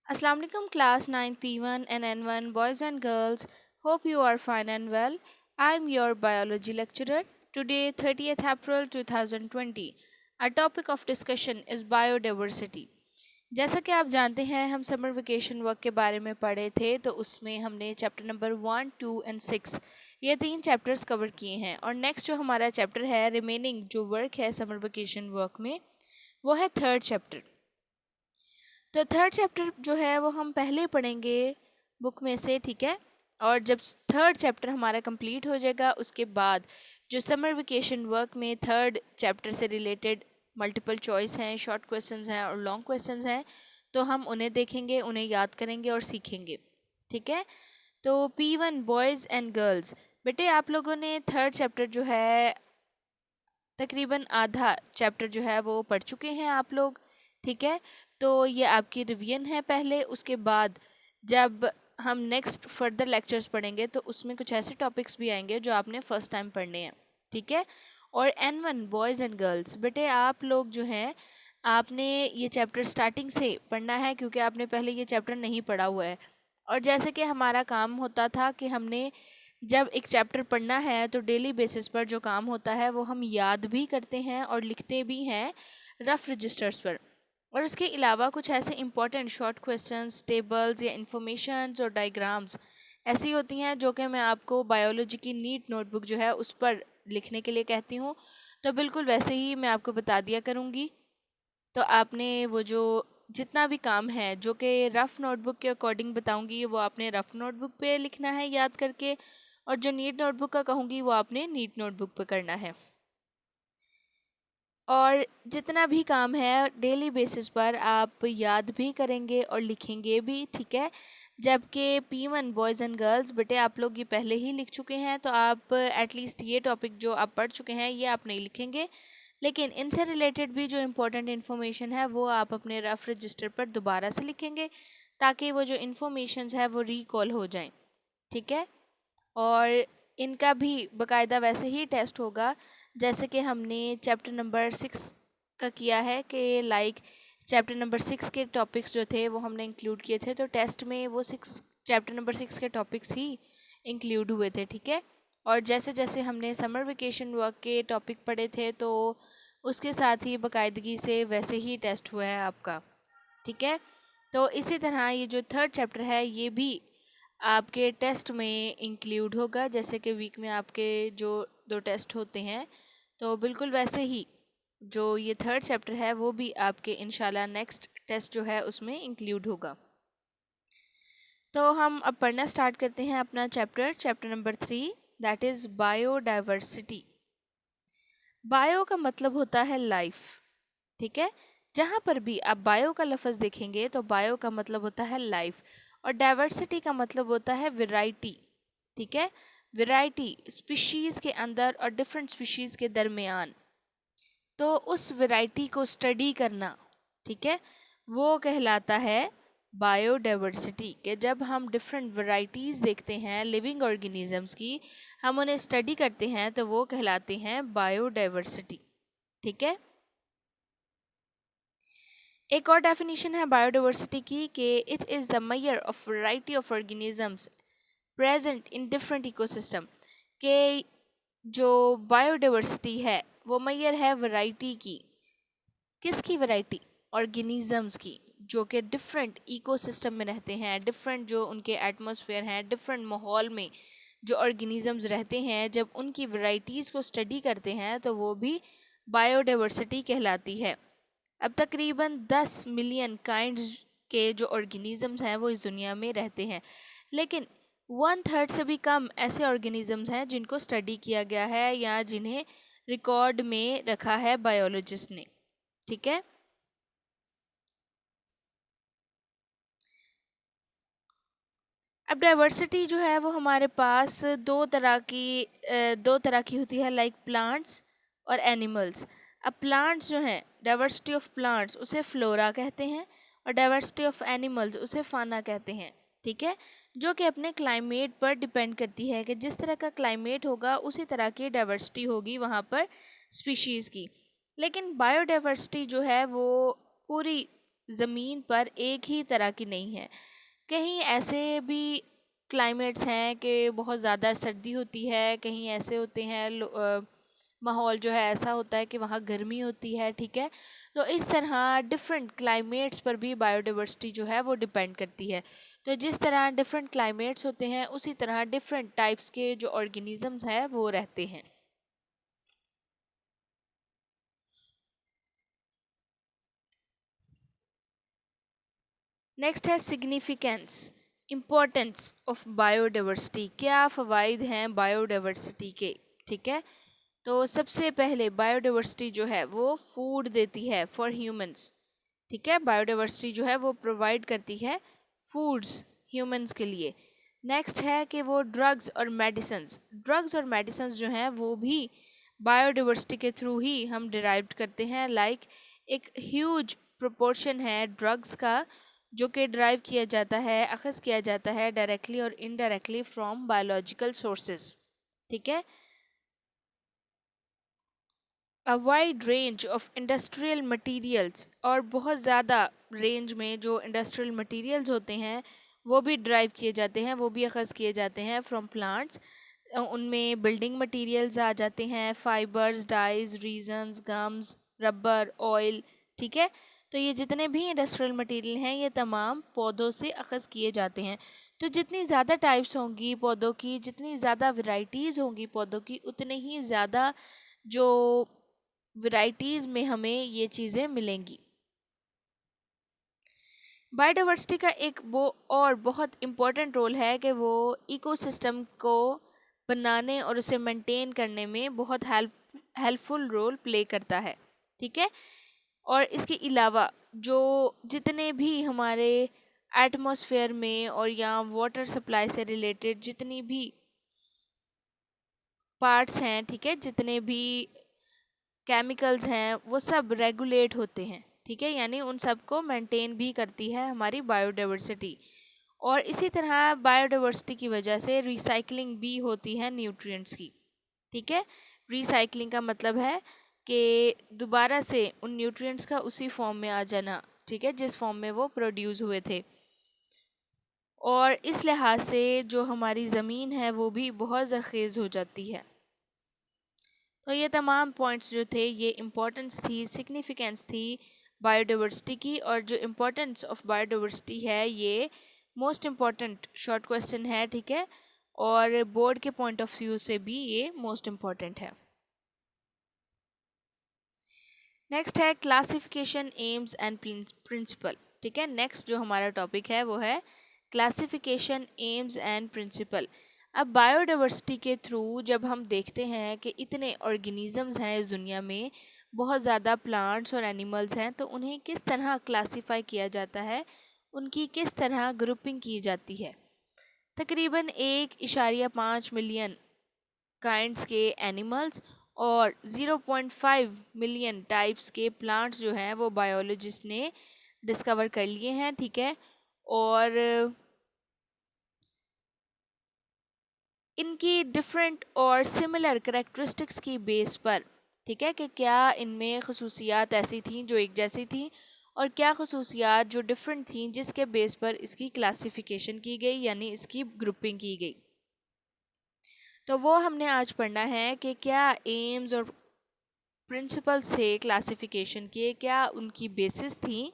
Assalamu alaikum class 9 P1 and N1 boys and girls. Hope you are fine and well. I'm your biology lecturer. Today 30th April 2020. Our topic of discussion is biodiversity. जैसा कि आप जानते हैं हम summer vacation work के बारे में पढ़े थे तो उसमें हमने चैप्टर नंबर 1, 2 एंड 6 ये 3 चैप्टर्स कवर किए हैं और नेक्स्ट जो हमारा चैप्टर है रिमेनिंग जो वर्क है समर वेकेशन वर्क में वो है थर्ड चैप्टर। तो थर्ड चैप्टर जो है वो हम पहले पढ़ेंगे बुक में से, ठीक है। और जब थर्ड चैप्टर हमारा कंप्लीट हो जाएगा उसके बाद जो समर वेकेशन वर्क में थर्ड चैप्टर से रिलेटेड मल्टीपल चॉइस हैं, शॉर्ट क्वेश्चंस हैं और लॉन्ग क्वेश्चंस हैं, तो हम उन्हें देखेंगे, उन्हें याद करेंगे और सीखेंगे, ठीक है। तो P1 बॉयज़ एंड गर्ल्स, बेटे आप लोगों ने थर्ड चैप्टर जो है तकरीबन आधा चैप्टर जो है वो पढ़ चुके हैं आप लोग, ठीक है। तो ये आपकी रिवीजन है पहले, उसके बाद जब हम नेक्स्ट फर्दर लेक्चर्स पढ़ेंगे तो उसमें कुछ ऐसे टॉपिक्स भी आएंगे जो आपने फर्स्ट टाइम पढ़ने हैं, ठीक है। और N1 बॉयज़ एंड गर्ल्स, बेटे आप लोग जो हैं आपने ये चैप्टर स्टार्टिंग से पढ़ना है क्योंकि आपने पहले ये चैप्टर नहीं पढ़ा हुआ है। और जैसे कि हमारा काम होता था कि हमने जब एक चैप्टर पढ़ना है तो डेली बेसिस पर जो काम होता है वो हम याद भी करते हैं और लिखते भी हैं रफ रजिस्टर्स पर। और उसके अलावा कुछ ऐसे इंपॉर्टेंट शॉर्ट क्वेश्चंस, टेबल्स या इंफॉर्मेशंस और डायग्राम्स ऐसी होती हैं जो कि मैं आपको बायोलॉजी की नीट नोटबुक जो है उस पर लिखने के लिए कहती हूँ। तो बिल्कुल वैसे ही मैं आपको बता दिया करूँगी। तो आपने वो जो जितना भी काम है जो कि रफ़ नोटबुक के अकॉर्डिंग बताऊंगी वो आपने रफ़ नोटबुक पे लिखना है याद करके, और जो नीट नोटबुक का कहूँगी वो आपने नीट नोटबुक पे करना है। और जितना भी काम है डेली बेसिस पर आप याद भी करेंगे और लिखेंगे भी, ठीक है। जबकि P1 बॉयज़ एंड गर्ल्स, बेटे आप लोग ये पहले ही लिख चुके हैं तो आप एटलीस्ट ये टॉपिक जो आप पढ़ चुके हैं ये आप नहीं लिखेंगे, लेकिन इनसे रिलेटेड भी जो इम्पोर्टेंट इन्फॉर्मेशन है वो आप अपने रफ रजिस्टर पर दोबारा से लिखेंगे ताकि वो जो इन्फॉर्मेशन है वो रिकॉल हो जाएं, ठीक है। और इनका भी बकायदा वैसे ही टेस्ट होगा जैसे कि हमने चैप्टर नंबर 6 का किया है कि लाइक चैप्टर नंबर 6 के टॉपिक्स जो थे वो हमने इंक्लूड किए थे, तो टेस्ट में वो चैप्टर नंबर 6 के टॉपिक्स ही इंक्लूड हुए थे, ठीक है। और जैसे जैसे हमने समर वेकेशन वर्क के टॉपिक पढ़े थे तो उसके साथ ही बाकायदगी से वैसे ही टेस्ट हुआ है आपका, ठीक है। तो इसी तरह ये जो थर्ड चैप्टर है ये भी आपके टेस्ट में इंक्लूड होगा, जैसे कि वीक में आपके जो 2 टेस्ट होते हैं तो बिल्कुल वैसे ही जो ये थर्ड चैप्टर है वो भी आपके इंशाल्लाह नेक्स्ट टेस्ट जो है उसमें इंक्लूड होगा। तो हम अब पढ़ना स्टार्ट करते हैं अपना chapter number 3, that is biodiversity. Bio का मतलब होता है लाइफ, ठीक है। जहाँ पर भी आप बायो का लफ्ज़ देखेंगे तो बायो का मतलब होता है लाइफ और डाइवर्सिटी का मतलब होता है वैरायटी, ठीक है। वैरायटी स्पीशीज़ के अंदर और डिफरेंट स्पीशीज़ के दरमियान, तो उस वैरायटी को स्टडी करना, ठीक है, वो कहलाता है बायोडाइवर्सिटी। के जब हम डिफरेंट वैरायटीज़ देखते हैं लिविंग ऑर्गेनिजम्स की, हम उन्हें स्टडी करते हैं तो वो कहलाते हैं बायोडाइवर्सिटी, ठीक है। एक और डेफिनेशन है बायोडाइवर्सिटी की कि it is the measure of variety of organisms present in different ecosystem. के जो बायोडाइवर्सिटी है वो मेजर है वैरायटी की, किसकी वैरायटी? ऑर्गेनिजम्स की, जो कि डिफरेंट इकोसिस्टम में रहते हैं, डिफरेंट जो उनके एटमॉस्फेयर हैं, डिफरेंट माहौल में जो ऑर्गेनिजम्स रहते हैं, जब उनकी वैरायटीज़ को स्टडी करते हैं तो वो भी बायोडाइवर्सिटी कहलाती है। अब तकरीबन 10 मिलियन काइंड्स के जो ऑर्गेनिजम्स हैं वो इस दुनिया में रहते हैं, लेकिन 1/3 से भी कम ऐसे ऑर्गेनिजम्स हैं जिनको स्टडी किया गया है या जिन्हें रिकॉर्ड में रखा है बायोलॉजिस्ट ने, ठीक है। अब डाइवर्सिटी जो है वो हमारे पास दो तरह की होती है, लाइक प्लांट्स और एनिमल्स। अब प्लांट्स जो हैं, डाइवर्सिटी ऑफ प्लांट्स उसे फ्लोरा कहते हैं और डाइवर्सिटी ऑफ एनिमल्स उसे फाना कहते हैं, ठीक है। जो कि अपने क्लाइमेट पर डिपेंड करती है कि जिस तरह का क्लाइमेट होगा उसी तरह की डाइवर्सिटी होगी वहाँ पर स्पीशीज़ की। लेकिन बायोडाइवर्सिटी जो है वो पूरी ज़मीन पर एक ही तरह की नहीं है। कहीं ऐसे भी क्लाइमेट्स हैं कि बहुत ज़्यादा सर्दी होती है, कहीं ऐसे होते हैं माहौल जो है ऐसा होता है कि वहाँ गर्मी होती है, ठीक है। तो इस तरह डिफरेंट क्लाइमेट्स पर भी बायोडाइवर्सिटी जो है वो डिपेंड करती है। तो जिस तरह डिफरेंट क्लाइमेट्स होते हैं उसी तरह डिफरेंट टाइप्स के जो ऑर्गेनिजम्स हैं वो रहते हैं। नेक्स्ट है सिग्निफिकेंस, इम्पोर्टेंस ऑफ बायोडाइवर्सिटी। क्या फ़वाइद हैं बायोडाइवर्सिटी के, ठीक है। तो सबसे पहले बायोडाइवर्सिटी जो है वो फूड देती है फॉर ह्यूमंस, ठीक है। बायोडाइवर्सिटी जो है वो प्रोवाइड करती है फूड्स ह्यूमंस के लिए। नेक्स्ट है कि वो ड्रग्स और मेडिसिन्स जो हैं वो भी बायोडाइवर्सिटी के थ्रू ही हम डिराइव करते हैं। लाइक एक ह्यूज प्रोपोर्शन है ड्रग्स का जो कि ड्राइव किया जाता है, अखज़ किया जाता है डायरेक्टली और इनडायरेक्टली फ्रॉम बायोलॉजिकल सोर्सेज, ठीक है। A wide range of industrial materials, और बहुत ज़्यादा रेंज में जो इंडस्ट्रियल मटेरियल्स होते हैं वो भी ड्राइव किए जाते हैं, वो भी अखज़ किए जाते हैं फ्रॉम प्लांट्स। उनमें बिल्डिंग मटेरियल्स आ जाते हैं, fibres, dyes, resins, gums, rubber, oil, ठीक है। तो ये जितने भी इंडस्ट्रियल मटेरियल हैं ये तमाम पौधों से अखज़ किए जाते हैं। तो जितनी ज़्यादा टाइप्स होंगी पौधों की, जितनी ज़्यादा वैरायटीज़ होंगी पौधों की, उतने ही ज़्यादा जो वैरायटीज़ में हमें ये चीज़ें मिलेंगी। बायोडाइवर्सिटी का एक वो और बहुत इम्पोर्टेंट रोल है कि वो इकोसिस्टम को बनाने और उसे मेंटेन करने में बहुत हेल्पफुल रोल प्ले करता है, ठीक है। और इसके अलावा जो जितने भी हमारे एटमॉस्फेयर में और या वाटर सप्लाई से रिलेटेड जितनी भी पार्ट्स हैं, ठीक है, जितने भी केमिकल्स हैं वो सब रेगुलेट होते हैं, ठीक है। यानी उन सब को मेंटेन भी करती है हमारी बायोडाइवर्सिटी। और इसी तरह बायोडाइवर्सिटी की वजह से रिसाइकलिंग भी होती है न्यूट्रिएंट्स की, ठीक है। रिसाइकलिंग का मतलब है कि दोबारा से उन न्यूट्रिएंट्स का उसी फॉर्म में आ जाना, ठीक है, जिस फॉर्म में वो प्रोड्यूस हुए थे। और इस लिहाज से जो हमारी ज़मीन है वो भी बहुत ज़रख़ेज़ हो जाती है। तो ये तमाम पॉइंट्स जो थे ये इम्पोर्टेंस थी, सिग्निफिकेंस थी बायोडाइवर्सिटी की। और जो इम्पोर्टेंस ऑफ बायोडाइवर्सिटी है ये मोस्ट इम्पॉर्टेंट शॉर्ट क्वेश्चन है, ठीक है। और बोर्ड के पॉइंट ऑफ व्यू से भी ये मोस्ट इम्पॉर्टेंट है। नेक्स्ट है क्लासिफिकेशन, एम्स एंड प्रिंसिपल, ठीक है। नेक्स्ट जो हमारा टॉपिक है वो है क्लासिफिकेशन, एम्स एंड प्रिंसिपल। अब बायोडाइवर्सिटी के थ्रू जब हम देखते हैं कि इतने ऑर्गेनिजम्स हैं इस दुनिया में, बहुत ज़्यादा प्लांट्स और एनिमल्स हैं, तो उन्हें किस तरह क्लासिफाई किया जाता है, उनकी किस तरह ग्रुपिंग की जाती है। तकरीबन 1.5 मिलियन काइंड्स के एनिमल्स और 0.5 मिलियन टाइप्स के प्लांट्स जो हैं वो बायोलॉजिस्ट ने डिस्कवर कर लिए हैं, ठीक है। और इनकी डिफरेंट और सिमिलर करेक्टरिस्टिक्स की बेस पर, ठीक है, कि क्या इनमें खसूसियात ऐसी थी जो एक जैसी थी और क्या खसूसियात जो डिफरेंट थी जिसके बेस पर इसकी क्लासिफिकेशन की गई, यानी इसकी ग्रुपिंग की गई। तो वो हमने आज पढ़ना है कि क्या एम्स और प्रिंसिपल्स थे क्लासिफिकेशन के, क्या उनकी बेसिस थी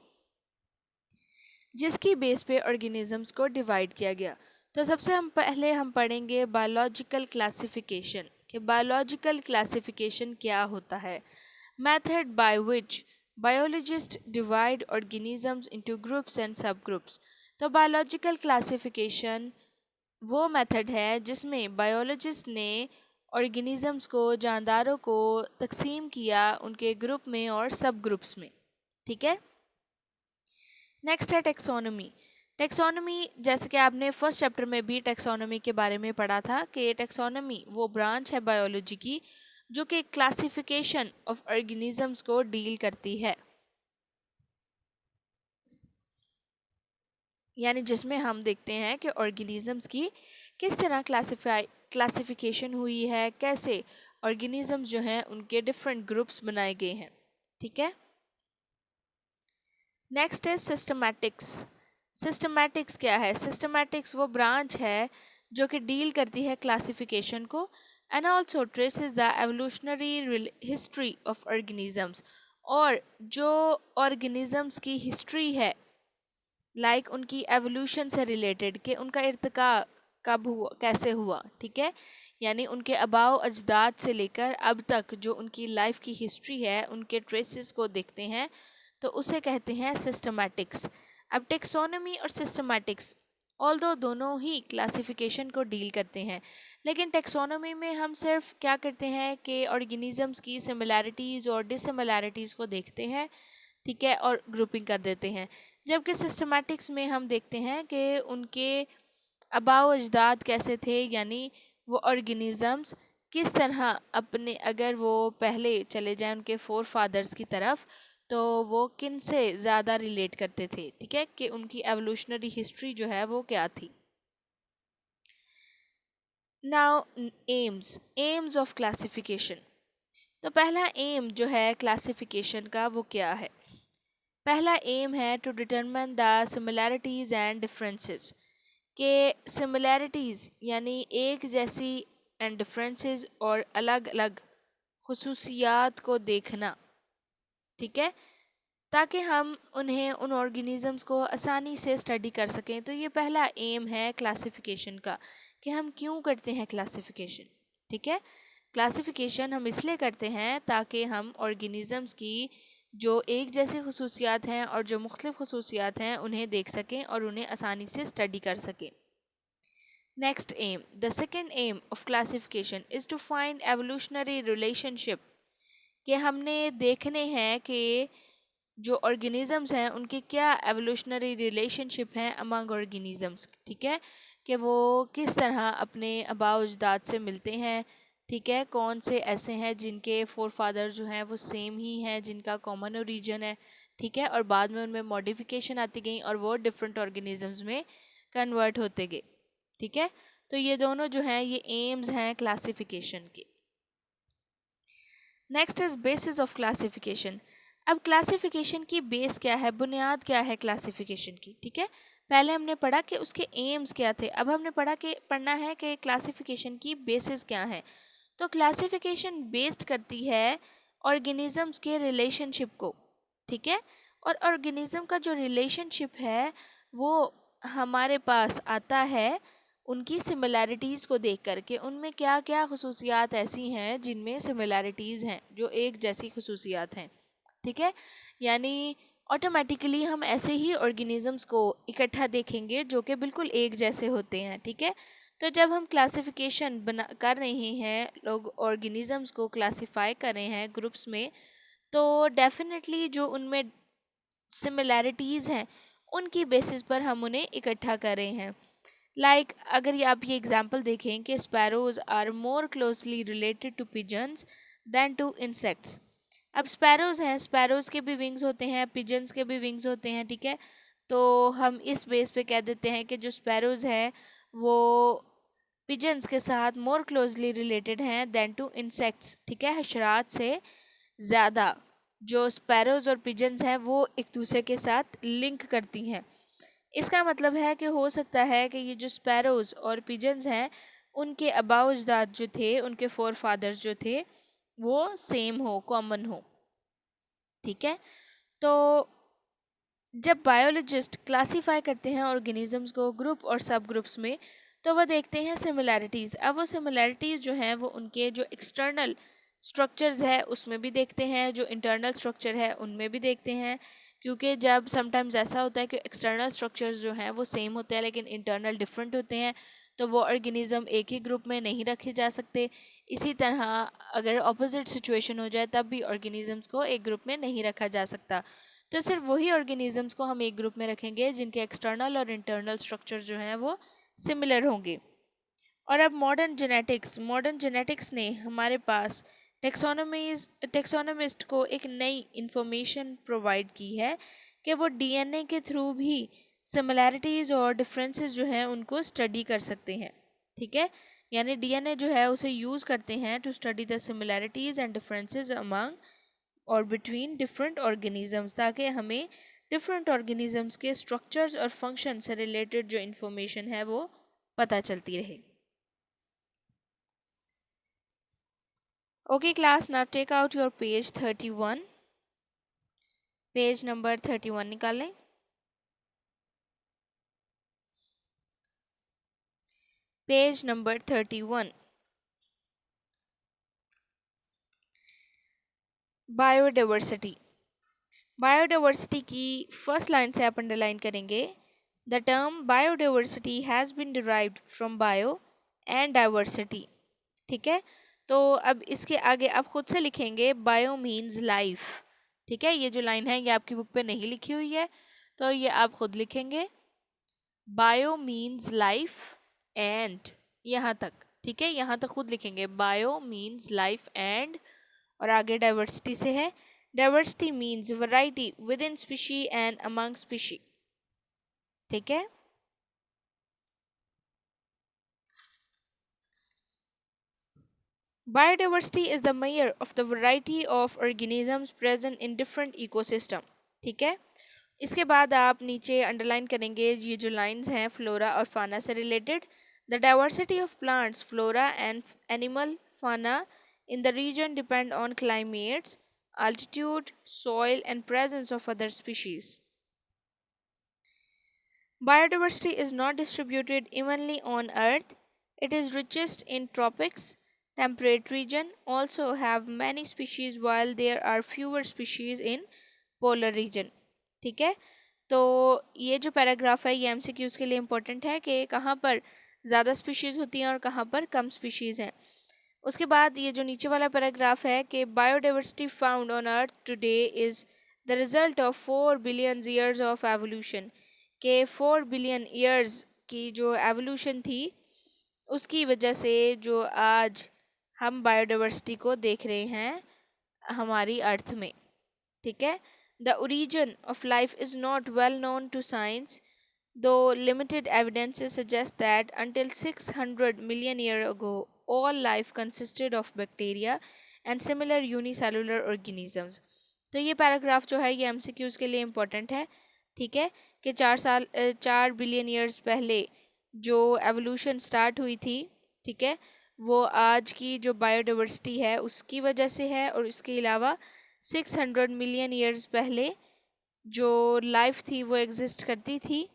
जिसकी बेस पे ऑर्गेनिजम्स को डिवाइड किया गया। तो सबसे हम पहले हम पढ़ेंगे बायोलॉजिकल क्लासिफिकेशन, कि बायोलॉजिकल क्लासिफिकेशन क्या होता है। Method by which biologist divide organisms into groups and सब ग्रुप्स। तो बायोलॉजिकल क्लासिफिकेशन वो मेथड है जिसमें बायोलॉजिस्ट ने ऑर्गेनिजम्स को, जानदारों को तकसीम किया उनके ग्रुप में और सब ग्रुप्स में, ठीक है। नेक्स्ट है टेक्सोनोमी। टेक्सोनोमी, जैसे कि आपने फर्स्ट चैप्टर में भी टेक्सोनोमी के बारे में पढ़ा था कि टेक्सोनोमी वो ब्रांच है बायोलॉजी की जो कि क्लासिफिकेशन ऑफ ऑर्गेनिजम्स को डील करती है, यानी जिसमें हम देखते हैं कि ऑर्गेनिजम्स की किस तरह क्लासिफिकेशन हुई है, कैसे ऑर्गेनिजम्स जो हैं उनके डिफरेंट ग्रुप्स बनाए गए हैं, ठीक है। नेक्स्ट है सिस्टमैटिक्स। सिस्टमैटिक्स क्या है? सिस्टमैटिक्स वो ब्रांच है जो कि डील करती है क्लासिफिकेशन को and also traces the evolutionary history of organisms. और जो ऑर्गेनिजम्स की हिस्ट्री है, लाइक उनकी एवोल्यूशन से रिलेटेड, कि उनका इर्तिका कब हुआ, कैसे हुआ, ठीक है, यानी उनके आबाओ अजदाद से लेकर अब तक जो उनकी लाइफ की हिस्ट्री है, उनके ट्रेसेस को देखते हैं, तो उसे कहते हैं सिस्टमैटिक्स। अब टेक्सोनॉमी और सिस्टमैटिक्स ऑल्दो दोनों ही क्लासिफिकेशन को डील करते हैं, लेकिन टेक्सोनॉमी में हम सिर्फ क्या करते हैं कि ऑर्गेनिजम्स की सिमिलैरिटीज़ और डिसमिलैरिटीज़ को देखते हैं, ठीक है, और ग्रुपिंग कर देते हैं। जबकि सिस्टमैटिक्स में हम देखते हैं कि उनके आबाओ अजदाद कैसे थे, यानी वो ऑर्गेनिजम्स किस तरह अपने, अगर वो पहले चले जाएं उनके फोर फादर्स की तरफ, तो वो किन से ज़्यादा रिलेट करते थे, ठीक है, कि उनकी एवोल्यूशनरी हिस्ट्री जो है वो क्या थी। Now AIIMS of classification. तो पहला एम जो है क्लासिफिकेशन का वो क्या है? पहला एम है to determine the similarities and differences, के सिमिलैरिटीज़ यानी एक जैसी एंड डिफरेंसेस और अलग अलग खसूसियात को देखना, ठीक है, ताकि हम उन्हें, उन ऑर्गेनिजम्स को आसानी से स्टडी कर सकें। तो ये पहला एम है क्लासिफिकेशन का, कि हम क्यों करते हैं क्लासिफिकेशन, ठीक है। क्लासिफिकेशन हम इसलिए करते हैं ताकि हम ऑर्गेनिजम्स की जो एक जैसी खसूसियात हैं और जो मुख्तलिफ खसूसियात हैं उन्हें देख सकें और उन्हें आसानी से स्टडी कर सकें। Next aim, the second aim of classification is to find evolutionary relationship, कि हमने देखने हैं कि जो ऑर्गेनिजम्स हैं उनकी क्या एवोल्यूशनरी रिलेशनशिप हैं अमंग ऑर्गेनिजम्स, ठीक है, कि वो किस तरह अपने आबाओ अजदाद से मिलते हैं, ठीक है, कौन से ऐसे हैं जिनके फोर फादर जो हैं वो सेम ही हैं, जिनका कॉमन ओरिजिन है, ठीक है, और बाद में उनमें मॉडिफिकेशन आती गई और वो डिफरेंट ऑर्गेनिजम्स में कन्वर्ट होते गए, ठीक है। तो ये दोनों जो हैं ये एम्स हैं क्लासिफिकेशन के। Next is basis of classification. अब क्लासिफिकेशन की बेस क्या है, बुनियाद क्या है क्लासिफिकेशन की, ठीक है। पहले हमने पढ़ा कि उसके एम्स क्या थे, अब हमने पढ़ना है कि क्लासिफिकेशन की बेसिस क्या है। तो क्लासिफिकेशन बेस्ड करती है ऑर्गेनिजम्स के रिलेशनशिप को, ठीक है, और ऑर्गेनिज्म का जो रिलेशनशिप है वो हमारे पास आता है उनकी सिमिलैरिटीज़ को देख कर के, उनमें क्या क्या खसूसियात ऐसी हैं जिनमें सिमिलैरिटीज़ हैं, जो एक जैसी खसूसियात हैं, ठीक है। यानी ऑटोमेटिकली हम ऐसे ही ऑर्गेनिजम्स को इकट्ठा देखेंगे जो कि बिल्कुल एक जैसे होते हैं, ठीक है। तो जब हम क्लासिफिकेशन बना कर रहे हैं, लोग ऑर्गेनिजम्स को क्लासिफाई कर रहे हैं ग्रुप्स में, तो डेफिनेटली जो उनमें सिमिलैरिटीज़ हैं उनकी बेसिस पर हम उन्हें इकट्ठा कर रहे हैं। लाइक अगर ये आप ये एग्जांपल देखें कि sparrows are more closely related to pigeons than to insects. अब स्पैरोज हैं, स्पैरोज के भी विंग्स होते हैं, पिजन्स के भी विंग्स होते हैं, ठीक है। तो हम इस बेस पे कह देते हैं कि जो स्पैरोज है वो पिजन्स के साथ मोर क्लोजली रिलेटेड हैं दैन टू इंसेक्ट्स, ठीक है, हशरात से ज़्यादा जो स्पैरोज और पिजन्स हैं वो एक दूसरे के साथ लिंक करती हैं। इसका मतलब है कि हो सकता है कि ये जो स्पैरोज और पिजन्स हैं उनके आबाओ अजदाद जो थे, उनके फोर फादर्स जो थे वो सेम हो, कॉमन हो, ठीक है। तो जब बायोलॉजिस्ट क्लासीफाई करते हैं ऑर्गेनिजम्स को ग्रुप और सब ग्रुप्स में, तो वह देखते हैं सिमिलैरिटीज़। अब वो सिमिलैरिटीज़ जो हैं वो उनके जो एक्सटर्नल स्ट्रक्चर्स है उसमें भी देखते हैं, जो इंटरनल स्ट्रक्चर है उनमें भी देखते हैं, क्योंकि जब समटाइम्स ऐसा होता है कि एक्सटर्नल स्ट्रक्चर्स जो हैं वो सेम होते हैं लेकिन इंटरनल डिफरेंट होते हैं, तो वो ऑर्गेनिज़म एक ही ग्रुप में नहीं रखे जा सकते। इसी तरह अगर ऑपोजिट सिचुएशन हो जाए तब भी ऑर्गेनिजम्स को एक ग्रुप में नहीं रखा जा सकता। तो सिर्फ वही ऑर्गेनिजम्स को हम एक ग्रुप में रखेंगे जिनके एक्सटर्नल और इंटरनल स्ट्रक्चर जो हैं वो सिमिलर होंगे। और अब मॉडर्न जेनेटिक्स ने हमारे पास टेक्सोनोमिस्ट को एक नई इंफॉर्मेशन प्रोवाइड की है कि वो डीएनए के थ्रू भी सिमिलैरिटीज़ और डिफरेंसेस जो हैं उनको स्टडी कर सकते हैं, ठीक है। यानी डीएनए जो है उसे यूज़ करते हैं to study the similarities and differences among और बिटवीन डिफरेंट ऑर्गेनिजम्स, ताकि हमें डिफरेंट ऑर्गेनिजम्स के स्ट्रक्चर्स और फंक्शन से रिलेटेड जो इंफॉर्मेशन है वो पता चलती रहेगी। Okay class, now take out your page 31। Page number 31 निकालें। Page number 31, biodiversity. बायोडाइवर्सिटी की फर्स्ट लाइन से आप अंडरलाइन करेंगे, the term biodiversity has been derived from bio and diversity. ठीक है, तो अब इसके आगे आप खुद से लिखेंगे बायो मीन्स लाइफ। ठीक है, ये जो लाइन है ये आपकी बुक पे नहीं लिखी हुई है, तो ये आप खुद लिखेंगे, बायो मीन्स लाइफ एंड यहाँ तक। ठीक है, यहाँ तक खुद लिखेंगे, बायो मीन्स लाइफ एंड, और आगे डाइवर्सिटी से है, diversity means variety with in species and among species. ठीक है, biodiversity is the measure of the variety of organisms present in different ecosystem। ठीक है, इसके बाद आप नीचे अंडरलाइन करेंगे ये जो लाइंस हैं फ्लोरा और फाना से related, the diversity of plants, flora and animal फाना in the region depend on climates, altitude, soil, and presence of other species. Biodiversity is not distributed evenly on Earth. It is richest in tropics. Temperate region also have many species while there are fewer species in polar region। ठीक है, तो ये जो paragraph है ये MCQs के लिए important है कि कहाँ पर ज़्यादा स्पीशीज़ होती हैं और कहाँ पर कम स्पीशीज़ हैं। उसके बाद ये जो नीचे वाला पैराग्राफ है कि biodiversity found on earth today is the result of 4 billion years of evolution, के 4 बिलियन ईयर्स की जो एवोल्यूशन थी उसकी वजह से जो आज हम बायोडाइवर्सिटी को देख रहे हैं हमारी अर्थ में। ठीक है, the origin of life is not well known to science, though limited evidences suggest that until 600 million years ago all life consisted of bacteria and similar unicellular organisms। तो ये पैराग्राफ जो है ये एमसीक्यूज के लिए इम्पोर्टेंट है। ठीक है, कि 4 बिलियन ईयर्स पहले जो एवोल्यूशन स्टार्ट हुई थी, ठीक है, वो आज की जो बायोडाइवर्सिटी है उसकी वजह से है, और इसके अलावा 600 मिलियन ईयर्स पहले जो लाइफ थी वो एग्जिस्ट करती थी,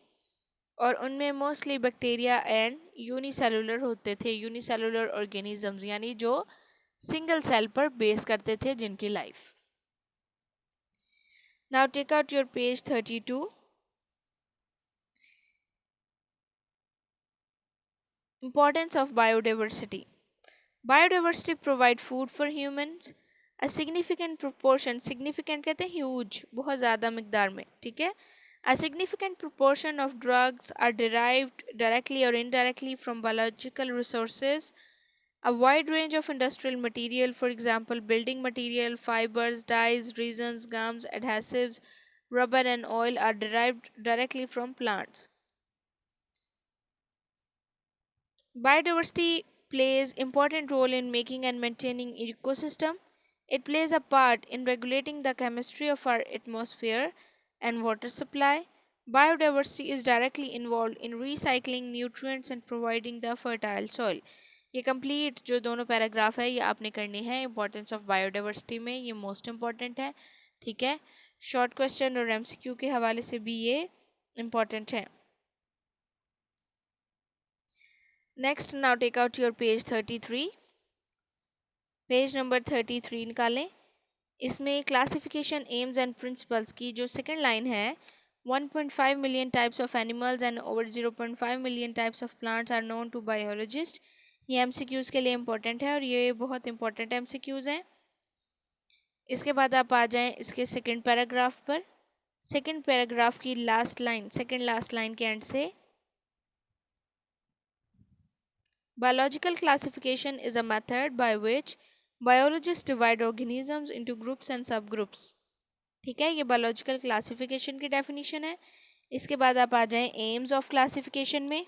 और उनमें मोस्टली बैक्टीरिया एंड यूनिसेलुलर होते थे, यूनिसेलुलर ऑर्गेनिजम्स, यानी जो सिंगल सेल पर बेस करते थे जिनकी life. Now take out your page 32। Importance of biodiversity. Biodiversity provide food for humans. A significant proportion, significant कहते हैं huge, बहुत ज़्यादा मिकदार में। ठीक है, a significant proportion of drugs are derived directly or indirectly from biological resources. A wide range of industrial material, for example, building material, fibers, dyes, resins, gums, adhesives, rubber, and oil, are derived directly from plants. Biodiversity plays important role in making and maintaining ecosystem. It plays a part in regulating the chemistry of our atmosphere and water supply. Biodiversity is directly involved in recycling nutrients and providing the fertile soil। ये complete जो दोनों paragraph है ये आपने करने हैं importance of biodiversity में, ये मोस्ट इम्पॉर्टेंट है। ठीक है, शॉर्ट क्वेश्चन और एमसीक्यू के हवाले से भी ये इम्पॉर्टेंट है। Next, now take out your page 33। Page number 33 निकालें। इसमें क्लासिफिकेशन एम्स एंड प्रिंसिपल्स की जो सेकंड लाइन है, 1.5 million types of animals and over 0.5 million types of plants are known to biologist, ये एमसीक्यूज़ के लिए इम्पोर्टेंट है और ये बहुत इंपॉर्टेंट एमसीक्यूज़ हैं। इसके बाद आप आ जाएं इसके सेकंड पैराग्राफ पर। सेकंड पैराग्राफ की last line, second last line के एंड से, biological classification is a method by which biologists divide organisms into groups and subgroups। ठीक है, ये बायोलॉजिकल क्लासिफिकेशन की डेफिनेशन है। इसके बाद आप आ जाएं एम्स ऑफ क्लासिफिकेशन में।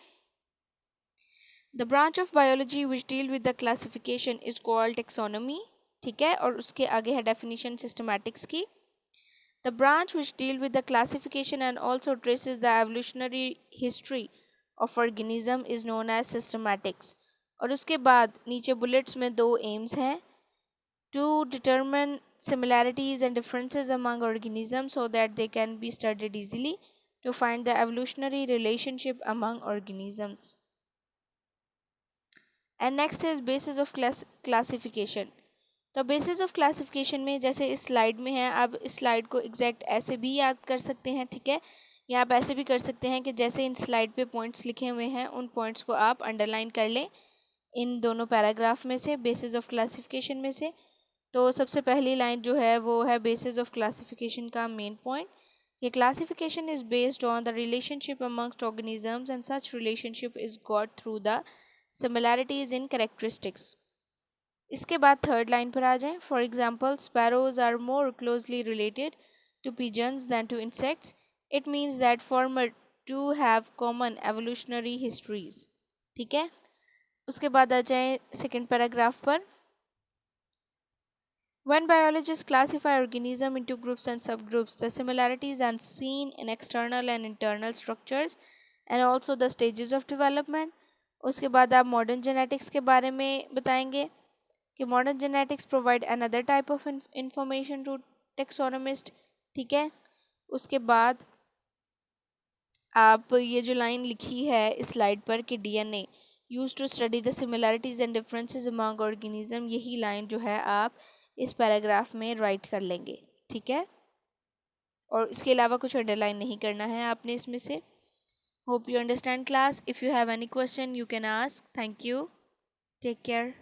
The branch of biology which deal with the classification is called taxonomy. ठीक है, और उसके आगे है डेफिनेशन सिस्टमैटिक्स की। The branch which deal with the classification and also traces the evolutionary history of organism is known as systematics. और उसके बाद नीचे बुलेट्स में दो एम्स हैं, to determine similarities and differences among organisms so that they can be studied easily, to find the evolutionary relationship among organisms. And next is basis of classification. तो basis of classification में जैसे इस slide में है, आप इस slide को exact ऐसे भी याद कर सकते हैं, ठीक है, या आप ऐसे भी कर सकते हैं कि जैसे इन स्लाइड पे पॉइंट्स लिखे हुए हैं उन पॉइंट्स को आप अंडरलाइन कर लें इन दोनों पैराग्राफ में से, बेसिस ऑफ क्लासिफिकेशन में से। तो सबसे पहली लाइन जो है वो है बेसिस ऑफ क्लासिफिकेशन का मेन पॉइंट, कि classification is based on the relationship amongst organisms and such relationship is got through the similarities in characteristics. इसके बाद थर्ड लाइन पर आ जाएं। For example, sparrows are more closely related to pigeons than to insects. It means that former to have common evolutionary histories. ठीक है, उसके बाद आ जाएं सेकेंड पैराग्राफ पर। When biologists classify organisms into groups and subgroups, the similarities are seen in external and internal structures and also the stages of development. उसके बाद आप मॉडर्न जेनेटिक्स के बारे में बताएंगे कि modern genetics provide another type of information to taxonomist. ठीक है, उसके बाद आप ये जो लाइन लिखी है इस स्लाइड पर कि DNA used to study the similarities and differences among organism, यही लाइन जो है आप इस पैराग्राफ में राइट कर लेंगे। ठीक है, और इसके अलावा कुछ अंडरलाइन नहीं करना है आपने इसमें से। Hope you understand class. If you have any question you can ask. Thank you, take care.